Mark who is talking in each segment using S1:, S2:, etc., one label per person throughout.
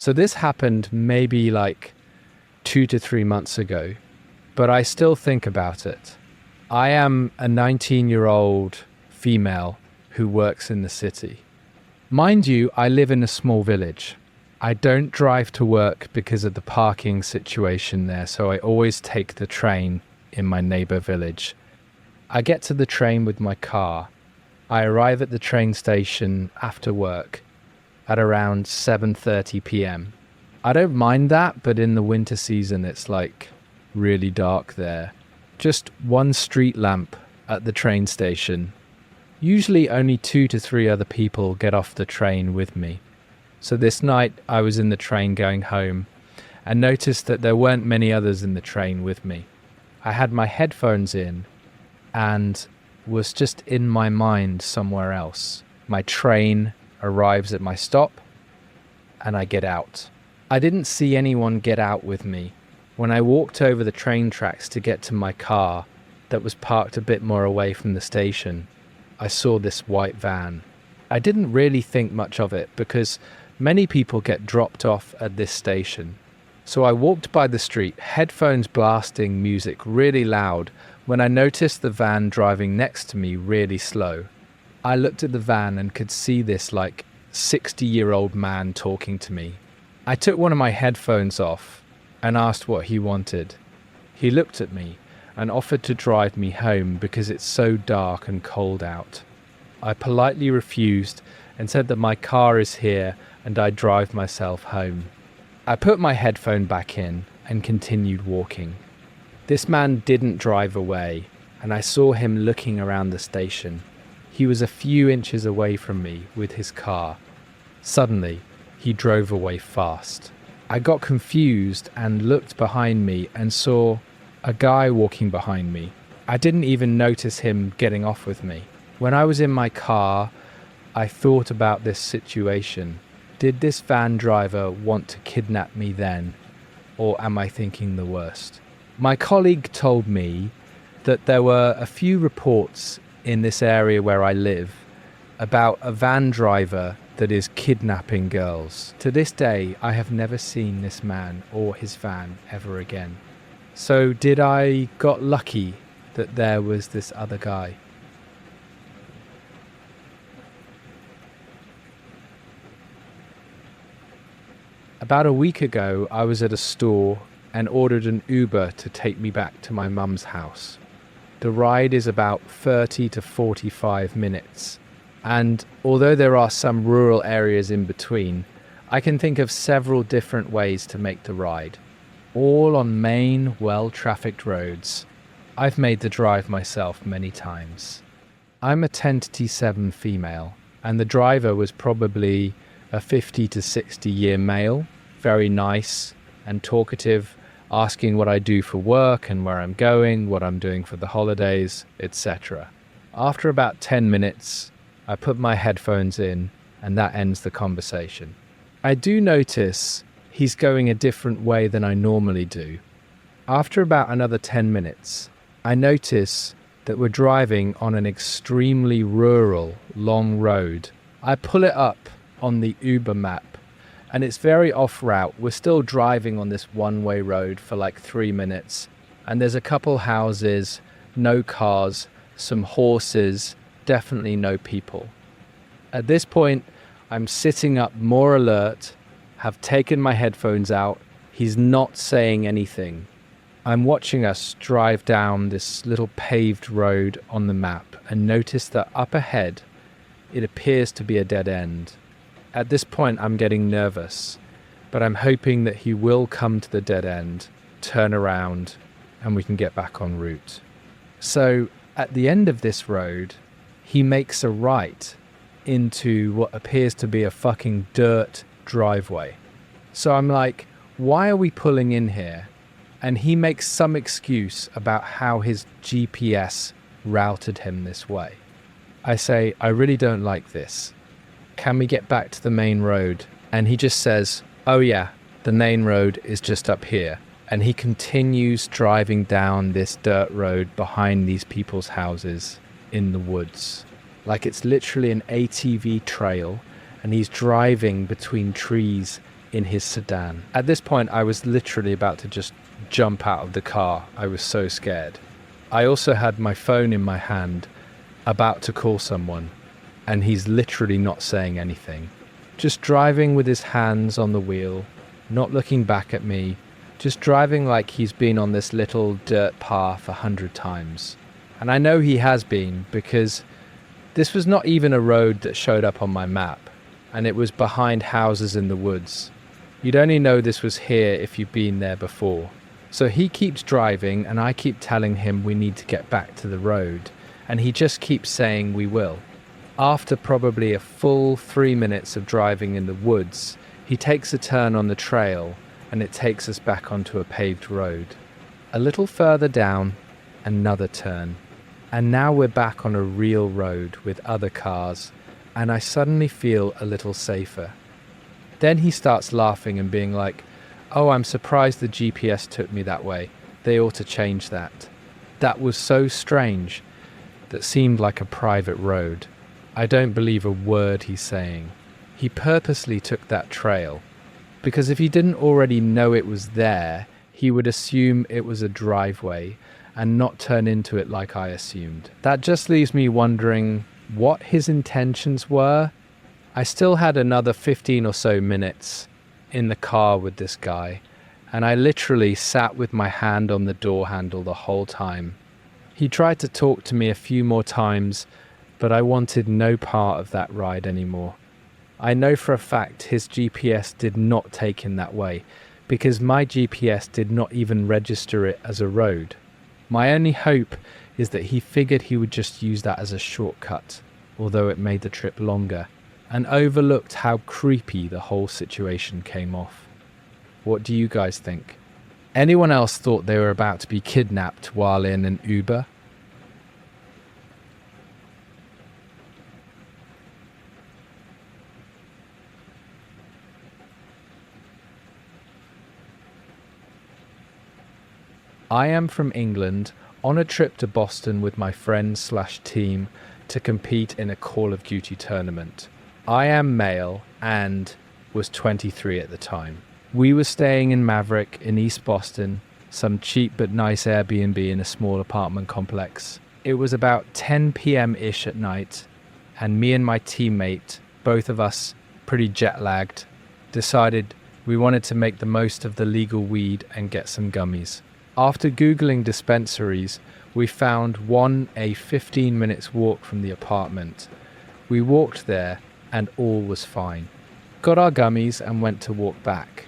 S1: So this happened maybe like 2 to 3 months ago, but I still think about it. I am a 19-year-old female who works in the city. Mind you, I live in a small village. I don't drive to work because of the parking situation there, so I always take the train in my neighbor village. I get to the train with my car. I arrive at the train station after work at around 7:30 p.m. I don't mind that, but in the winter season it's like really dark there. Just one street lamp at the train station. Usually only 2 to 3 other people get off the train with me. So this night I was in the train going home and noticed that there weren't many others in the train with me. I had my headphones in and was just in my mind somewhere else. My train arrives at my stop and I get out. I didn't see anyone get out with me. When I walked over the train tracks to get to my car that was parked a bit more away from the station, I saw this white van. I didn't really think much of it because many people get dropped off at this station. So I walked by the street, headphones blasting music really loud, when I noticed the van driving next to me really slow. I looked at the van and could see this like 60-year-old man talking to me. I took one of my headphones off and asked what he wanted. He looked at me and offered to drive me home because it's so dark and cold out. I politely refused and said that my car is here and I'd drive myself home. I put my headphone back in and continued walking. This man didn't drive away, and I saw him looking around the station. He was a few inches away from me with his car. Suddenly, he drove away fast. I got confused and looked behind me and saw a guy walking behind me. I didn't even notice him getting off with me. When I was in my car, I thought about this situation. Did this van driver want to kidnap me then, or am I thinking the worst? My colleague told me that there were a few reports in this area where I live about a van driver that is kidnapping girls. To this day, I have never seen this man or his van ever again. So did I got lucky that there was this other guy? About a week ago, I was at a store and ordered an Uber to take me back to my mum's house. The ride is about 30 to 45 minutes, and although there are some rural areas in between, I can think of several different ways to make the ride, all on main, well-trafficked roads. I've made the drive myself many times. I'm a 10-7 female, and the driver was probably a 50 to 60-year male, very nice and talkative, asking what I do for work and where I'm going, what I'm doing for the holidays, etc. After about 10 minutes, I put my headphones in and that ends the conversation. I do notice he's going a different way than I normally do. After about another 10 minutes, I notice that we're driving on an extremely rural, long road. I pull it up on the Uber map and it's very off route. We're still driving on this one-way road for like 3 minutes and there's a couple houses, no cars, some horses, definitely no people. At this point, I'm sitting up more alert, have taken my headphones out. He's not saying anything. I'm watching us drive down this little paved road on the map and notice that up ahead, it appears to be a dead end. At this point, I'm getting nervous, but I'm hoping that he will come to the dead end, turn around, and we can get back en route. So at the end of this road, he makes a right into what appears to be a fucking dirt driveway. So I'm like, why are we pulling in here? And he makes some excuse about how his GPS routed him this way. I say, I really don't like this. Can we get back to the main road? And he just says, oh yeah, the main road is just up here. And he continues driving down this dirt road behind these people's houses in the woods. Like it's literally an ATV trail, and he's driving between trees in his sedan. At this point, I was literally about to just jump out of the car. I was so scared. I also had my phone in my hand, about to call someone, and he's literally not saying anything. Just driving with his hands on the wheel, not looking back at me, just driving like he's been on this little dirt path 100 times. And I know he has been, because this was not even a road that showed up on my map, and it was behind houses in the woods. You'd only know this was here if you've been there before. So he keeps driving, and I keep telling him we need to get back to the road, and he just keeps saying we will. After probably a full 3 minutes of driving in the woods, he takes a turn on the trail, and it takes us back onto a paved road. A little further down, another turn, and now we're back on a real road with other cars, and I suddenly feel a little safer. Then he starts laughing and being like, "Oh, I'm surprised the GPS took me that way. They ought to change that." That was so strange. That seemed like a private road. I don't believe a word he's saying. He purposely took that trail, because if he didn't already know it was there, he would assume it was a driveway and not turn into it like I assumed. That just leaves me wondering what his intentions were. I still had another 15 or so minutes in the car with this guy, and I literally sat with my hand on the door handle the whole time. He tried to talk to me a few more times, but I wanted no part of that ride anymore. I know for a fact his GPS did not take him that way, because my GPS did not even register it as a road. My only hope is that he figured he would just use that as a shortcut, although it made the trip longer, and overlooked how creepy the whole situation came off. What do you guys think? Anyone else thought they were about to be kidnapped while in an Uber? I am from England, on a trip to Boston with my friends/team to compete in a Call of Duty tournament. I am male and was 23 at the time. We were staying in Maverick in East Boston, some cheap but nice Airbnb in a small apartment complex. It was about 10 p.m.-ish at night, and me and my teammate, both of us pretty jet-lagged, decided we wanted to make the most of the legal weed and get some gummies. After Googling dispensaries, we found one a 15 minutes walk from the apartment. We walked there and all was fine. Got our gummies and went to walk back.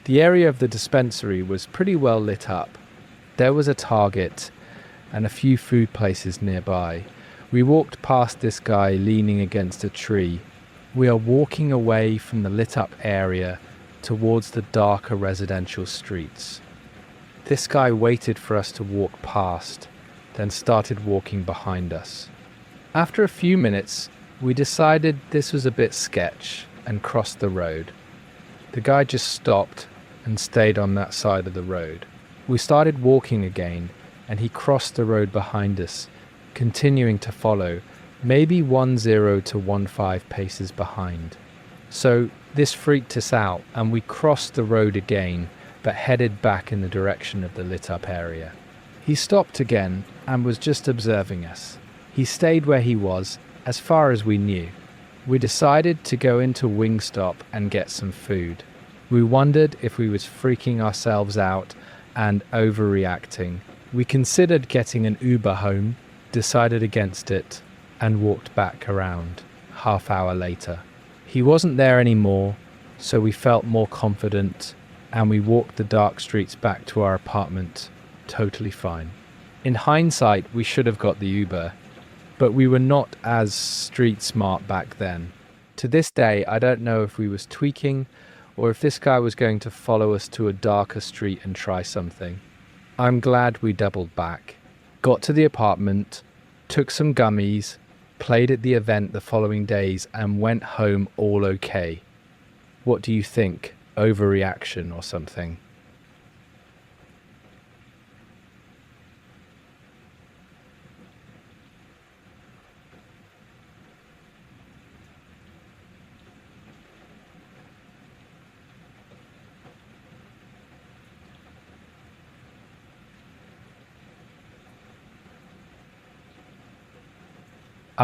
S1: The area of the dispensary was pretty well lit up. There was a Target and a few food places nearby. We walked past this guy leaning against a tree. We are walking away from the lit up area towards the darker residential streets. This guy waited for us to walk past, then started walking behind us. After a few minutes, we decided this was a bit sketch and crossed the road. The guy just stopped and stayed on that side of the road. We started walking again, and he crossed the road behind us, continuing to follow, maybe 10 to 15 paces behind. So this freaked us out, and we crossed the road again, but headed back in the direction of the lit-up area. He stopped again and was just observing us. He stayed where he was, as far as we knew. We decided to go into Wingstop and get some food. We wondered if we was freaking ourselves out and overreacting. We considered getting an Uber home, decided against it, and walked back around, half hour later. He wasn't there anymore, so we felt more confident, and we walked the dark streets back to our apartment, totally fine. In hindsight, we should have got the Uber, but we were not as street smart back then. To this day, I don't know if we was tweaking or if this guy was going to follow us to a darker street and try something. I'm glad we doubled back. Got to the apartment, took some gummies, played at the event the following days, and went home all okay. What do you think? Overreaction or something?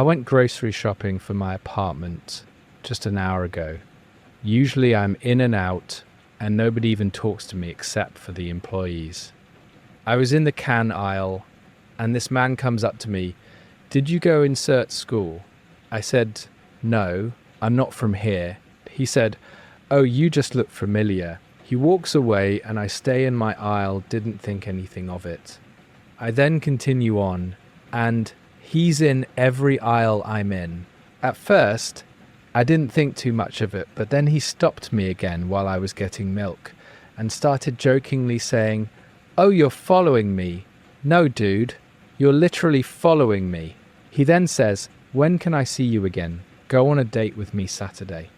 S1: I went grocery shopping for my apartment just an hour ago. Usually I'm in and out, and nobody even talks to me except for the employees. I was in the can aisle, and this man comes up to me. "Did you go insert school?" I said, "No, I'm not from here." He said, "Oh, you just look familiar." He walks away, and I stay in my aisle, didn't think anything of it. I then continue on, and he's in every aisle I'm in. At first, I didn't think too much of it, but then he stopped me again while I was getting milk and started jokingly saying, "Oh, you're following me." "No, dude, you're literally following me." He then says, "When can I see you again? Go on a date with me Saturday."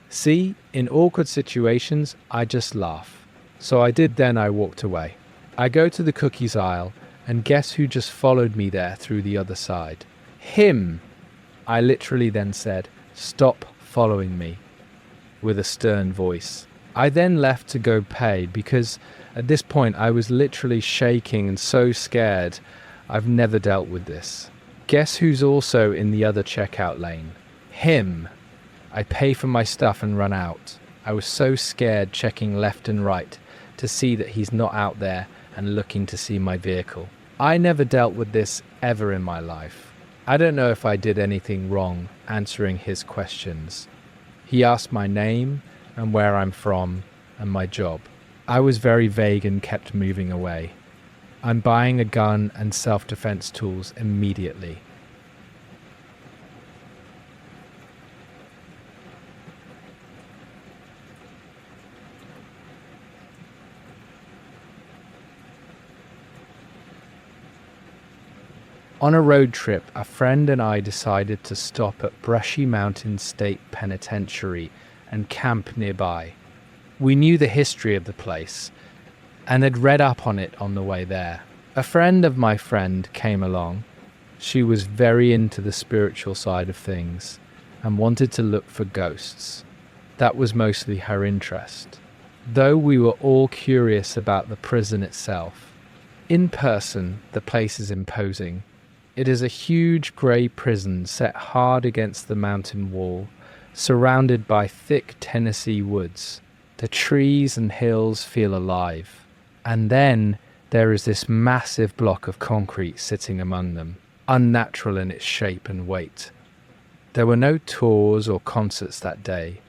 S1: See, in awkward situations, I just laugh. So I did then. I walked away. I go to the cookies aisle, and guess who just followed me there through the other side? Him! I literally then said, "Stop following me," with a stern voice. I then left to go pay because at this point I was literally shaking and so scared. I've never dealt with this. Guess who's also in the other checkout lane? Him! I pay for my stuff and run out. I was so scared, checking left and right to see that he's not out there and looking to see my vehicle. I never dealt with this ever in my life. I don't know if I did anything wrong answering his questions. He asked my name and where I'm from and my job. I was very vague and kept moving away. I'm buying a gun and self-defense tools immediately. On a road trip, a friend and I decided to stop at Brushy Mountain State Penitentiary and camp nearby. We knew the history of the place and had read up on it on the way there. A friend of my friend came along. She was very into the spiritual side of things and wanted to look for ghosts. That was mostly her interest, though we were all curious about the prison itself. In person, the place is imposing. It is a huge grey prison set hard against the mountain wall, surrounded by thick Tennessee woods. The trees and hills feel alive. And then there is this massive block of concrete sitting among them, unnatural in its shape and weight. There were no tours or concerts that day,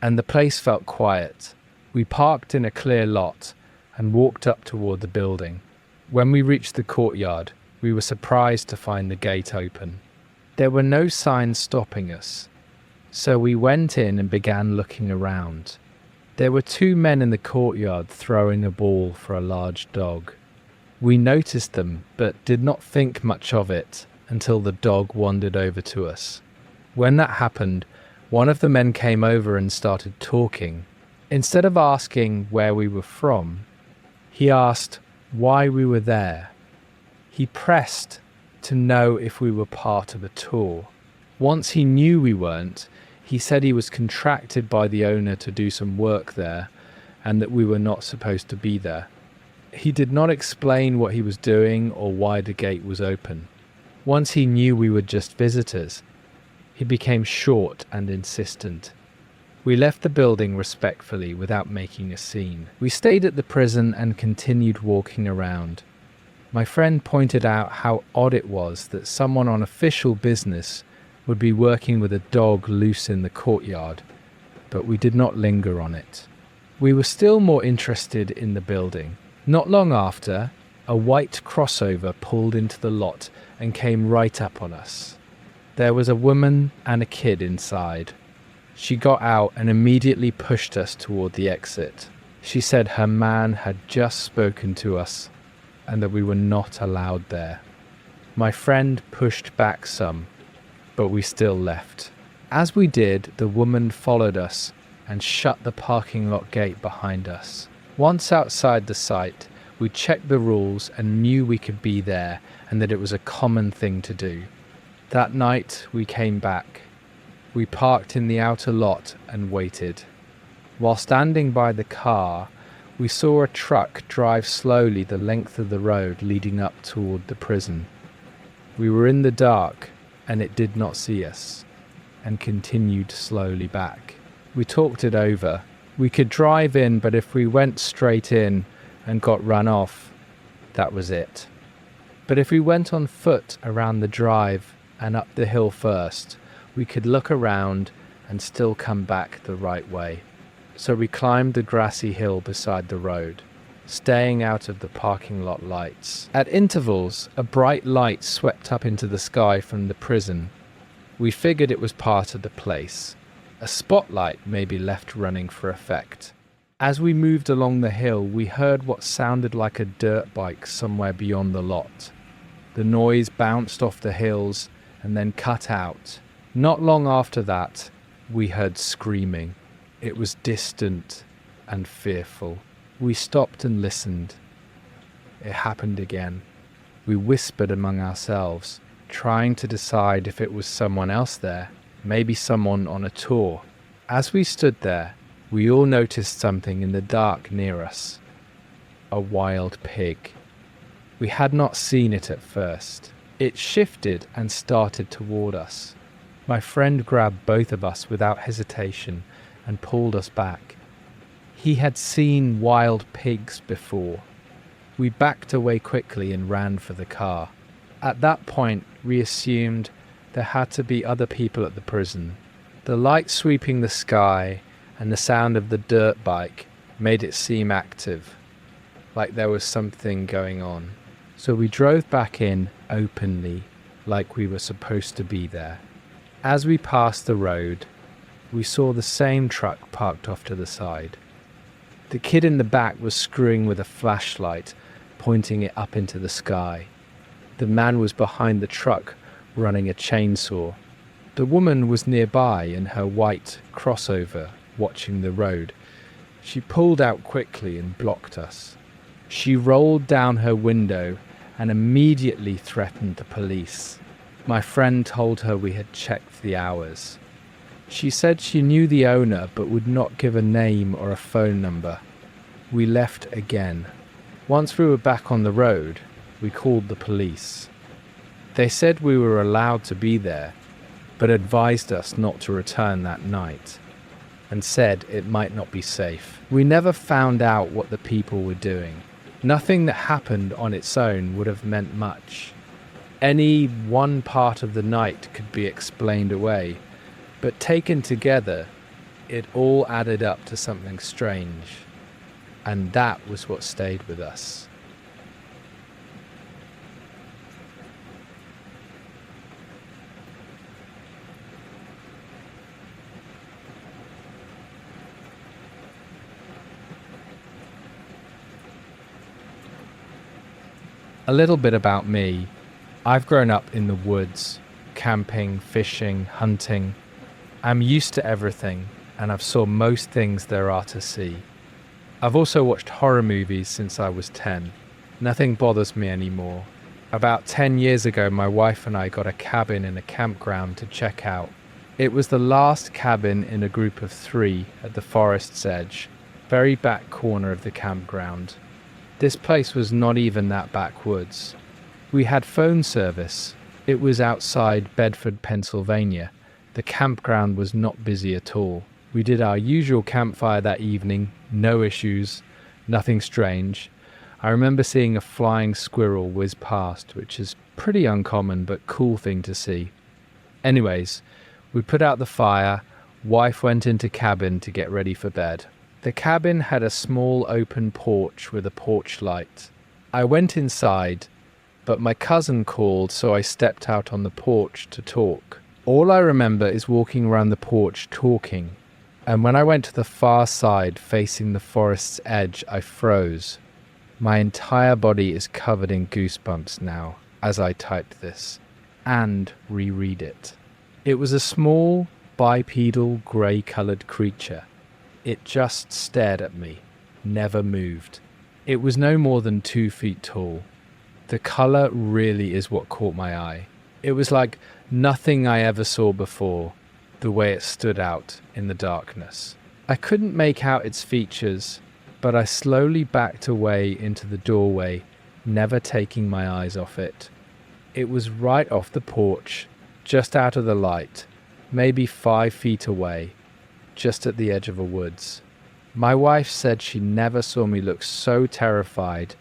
S1: and the place felt quiet. We parked in a clear lot and walked up toward the building. When we reached the courtyard, we were surprised to find the gate open. There were no signs stopping us, so we went in and began looking around. There were two men in the courtyard throwing a ball for a large dog. We noticed them, but did not think much of it until the dog wandered over to us. When that happened, one of the men came over and started talking. Instead of asking where we were from, he asked why we were there. He pressed to know if we were part of a tour. Once he knew we weren't, he said he was contracted by the owner to do some work there and that we were not supposed to be there. He did not explain what he was doing or why the gate was open. Once he knew we were just visitors, he became short and insistent. We left the building respectfully without making a scene. We stayed at the prison and continued walking around. My friend pointed out how odd it was that someone on official business would be working with a dog loose in the courtyard, but we did not linger on it. We were still more interested in the building. Not long after, a white crossover pulled into the lot and came right up on us. There was a woman and a kid inside. She got out and immediately pushed us toward the exit. She said her man had just spoken to us and that we were not allowed there. My friend pushed back some, but we still left. As we did, the woman followed us and shut the parking lot gate behind us. Once outside the site, we checked the rules and knew we could be there and that it was a common thing to do. That night, we came back. We parked in the outer lot and waited. While standing by the car, we saw a truck drive slowly the length of the road leading up toward the prison. We were in the dark, and it did not see us and continued slowly back. We talked it over. We could drive in, but if we went straight in and got run off, that was it. But if we went on foot around the drive and up the hill first, we could look around and still come back the right way. So we climbed the grassy hill beside the road, staying out of the parking lot lights. At intervals, a bright light swept up into the sky from the prison. We figured it was part of the place. A spotlight maybe left running for effect. As we moved along the hill, we heard what sounded like a dirt bike somewhere beyond the lot. The noise bounced off the hills and then cut out. Not long after that, we heard screaming. It was distant and fearful. We stopped and listened. It happened again. We whispered among ourselves, trying to decide if it was someone else there, maybe someone on a tour. As we stood there, we all noticed something in the dark near us. A wild pig. We had not seen it at first. It shifted and started toward us. My friend grabbed both of us without hesitation and pulled us back. He had seen wild pigs before. We backed away quickly and ran for the car. At that point, we assumed there had to be other people at the prison. The light sweeping the sky and the sound of the dirt bike made it seem active, like there was something going on. So we drove back in openly, like we were supposed to be there. As we passed the road, we saw the same truck parked off to the side. The kid in the back was screwing with a flashlight, pointing it up into the sky. The man was behind the truck, running a chainsaw. The woman was nearby in her white crossover, watching the road. She pulled out quickly and blocked us. She rolled down her window and immediately threatened the police. My friend told her we had checked the hours. She said she knew the owner but would not give a name or a phone number. We left again. Once we were back on the road, we called the police. They said we were allowed to be there, but advised us not to return that night, and said it might not be safe. We never found out what the people were doing. Nothing that happened on its own would have meant much. Any one part of the night could be explained away, but taken together, it all added up to something strange, and that was what stayed with us. A little bit about me. I've grown up in the woods, camping, fishing, hunting. I'm used to everything, and I've saw most things there are to see. I've also watched horror movies since I was 10. Nothing bothers me anymore. About 10 years ago, my wife and I got a cabin in a campground to check out. It was the last cabin in a group of 3 at the forest's edge, very back corner of the campground. This place was not even that backwoods. We had phone service. It was outside Bedford, Pennsylvania. The campground was not busy at all. We did our usual campfire that evening, no issues, nothing strange. I remember seeing a flying squirrel whiz past, which is pretty uncommon but cool thing to see. Anyways, we put out the fire, wife went into cabin to get ready for bed. The cabin had a small open porch with a porch light. I went inside, but my cousin called, so I stepped out on the porch to talk. All I remember is walking around the porch talking, and when I went to the far side facing the forest's edge, I froze. My entire body is covered in goosebumps now as I typed this and reread it. It was a small, bipedal, grey-coloured creature. It just stared at me, never moved. It was no more than 2 feet tall. The colour really is what caught my eye. It was like nothing I ever saw before, the way it stood out in the darkness. I couldn't make out its features, but I slowly backed away into the doorway, never taking my eyes off it. It was right off the porch, just out of the light, maybe 5 feet away, just at the edge of a woods. My wife said she never saw me look so terrified.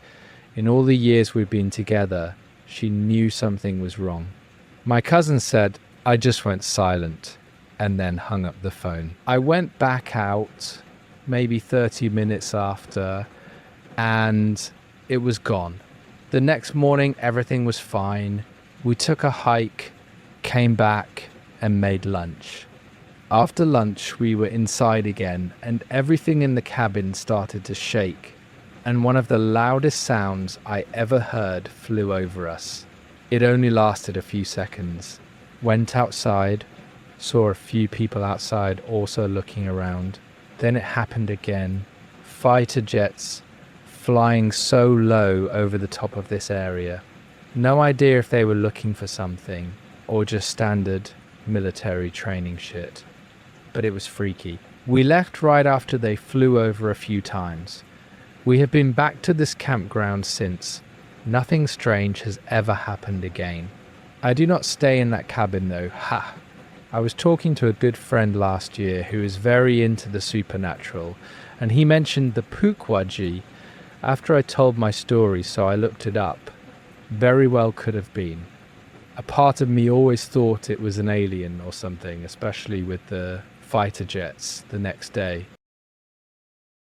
S1: In all the years we've been together, she knew something was wrong. My cousin said I just went silent and then hung up the phone. I went back out maybe 30 minutes after, and it was gone. The next morning, everything was fine. We took a hike, came back, and made lunch. After lunch, we were inside again, and everything in the cabin started to shake, and one of the loudest sounds I ever heard flew over us. It only lasted a few seconds. Went outside, saw a few people outside also looking around. Then it happened again. Fighter jets flying so low over the top of this area. No idea if they were looking for something or just standard military training shit. But it was freaky. We left right after they flew over a few times. We have been back to this campground since. Nothing strange has ever happened again. I do not stay in that cabin though. Ha! I was talking to a good friend last year who is very into the supernatural, and he mentioned the Pukwaji after I told my story, so I looked it up. Very well could have been. A part of me always thought it was an alien or something, especially with the fighter jets the next day.